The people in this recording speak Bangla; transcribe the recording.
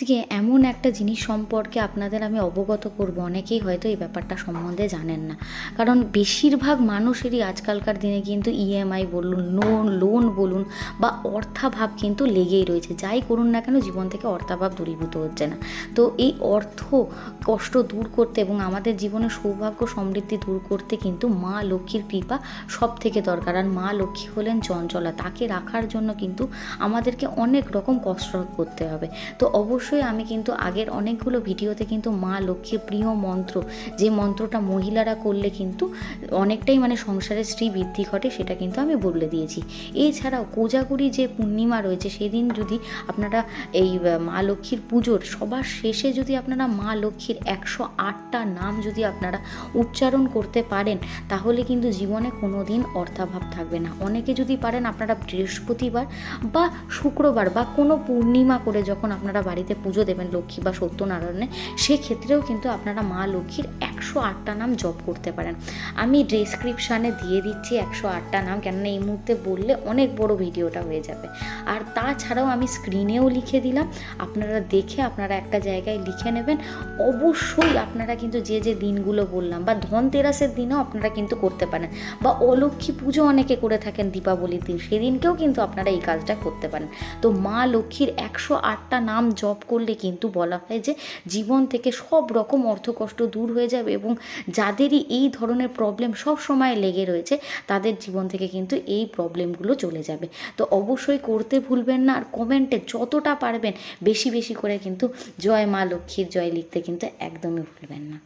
আজকে এমন একটা জিনিস সম্পর্কে আপনাদের আমি অবগত করব, অনেকেই হয়তো এই ব্যাপারটা সম্বন্ধে জানেন না। কারণ বেশিরভাগ মানুষেরই আজকালকার দিনে কিন্তু ইএমআই বলুন, লোন বলুন বা অর্থাভাব কিন্তু লেগেই রয়েছে। যাই করুন না কেন জীবন থেকে অর্থাভাব দূরীভূত হচ্ছে না। তো এই অর্থ কষ্ট দূর করতে এবং আমাদের জীবনে সৌভাগ্য সমৃদ্ধি দূর করতে কিন্তু মা লক্ষ্মীর কৃপা সবথেকে দরকার। আর মা লক্ষ্মী হলেন চঞ্চলা, তাকে রাখার জন্য কিন্তু আমাদেরকে অনেক রকম কসরত করতে হবে। তো অবশ্যই আমি কিন্তু আগের অনেকগুলো ভিডিওতে কিন্তু মা লক্ষ্মীর প্রিয় মন্ত্র, যে মন্ত্রটা মহিলারা করলে কিন্তু অনেকটাই সংসারের শ্রী বৃদ্ধি ঘটে, সেটা কিন্তু আমি বলে দিয়েছি। এছাড়াও কোজাগরী যে পূর্ণিমা রয়েছে, সেদিন যদি আপনারা এই মা লক্ষ্মীর পুজোর সবার শেষে যদি আপনারা মা লক্ষ্মীর 108টা নাম যদি আপনারা উচ্চারণ করতে পারেন, তাহলে কিন্তু জীবনে কোনো দিন অর্থাভাব থাকবে না। অনেকে যদি পারেন আপনারা বৃহস্পতিবার বা শুক্রবার বা কোনো পূর্ণিমা করে যখন আপনারা বাড়িতে পুজো দেবেন লক্ষ্মী বা সত্যনারায়ণে, সেক্ষেত্রেও কিন্তু আপনারা মা লক্ষ্মীর 108টা নাম জপ করতে পারেন। আমি ডেসক্রিপশানে দিয়ে দিচ্ছি 108টা নাম, কেননা এই মুহূর্তে বললে অনেক বড় ভিডিওটা হয়ে যাবে। আর তাছাড়াও আমি স্ক্রিনেও লিখে দিলাম, আপনারা দেখে আপনারা একটা জায়গায় লিখে নেবেন। অবশ্যই আপনারা কিন্তু যে যে দিনগুলো বললাম, বা ধনতেরাসের দিনেও আপনারা কিন্তু করতে পারেন, বা অলক্ষ্মী পুজো অনেকে করে থাকেন দীপাবলির দিন, সেদিনকেও কিন্তু আপনারা এই কাজটা করতে পারেন। তো মা লক্ষ্মীর 108টা নাম জপ করলে কিন্তু বলা হয় যে জীবন থেকে সব রকম অর্থকষ্ট দূর হয়ে যাবে, এবং যাদেরই এই ধরনের প্রবলেম সব সময় লেগে রয়েছে, তাদের জীবন থেকে কিন্তু এই প্রবলেমগুলো চলে যাবে। তো অবশ্যই করতে ভুলবেন না। আর কমেন্টে যতটা পারবেন বেশি বেশি করে কিন্তু জয় মা লক্ষ্মীর জয় লিখতে কিন্তু একদমই ভুলবেন না।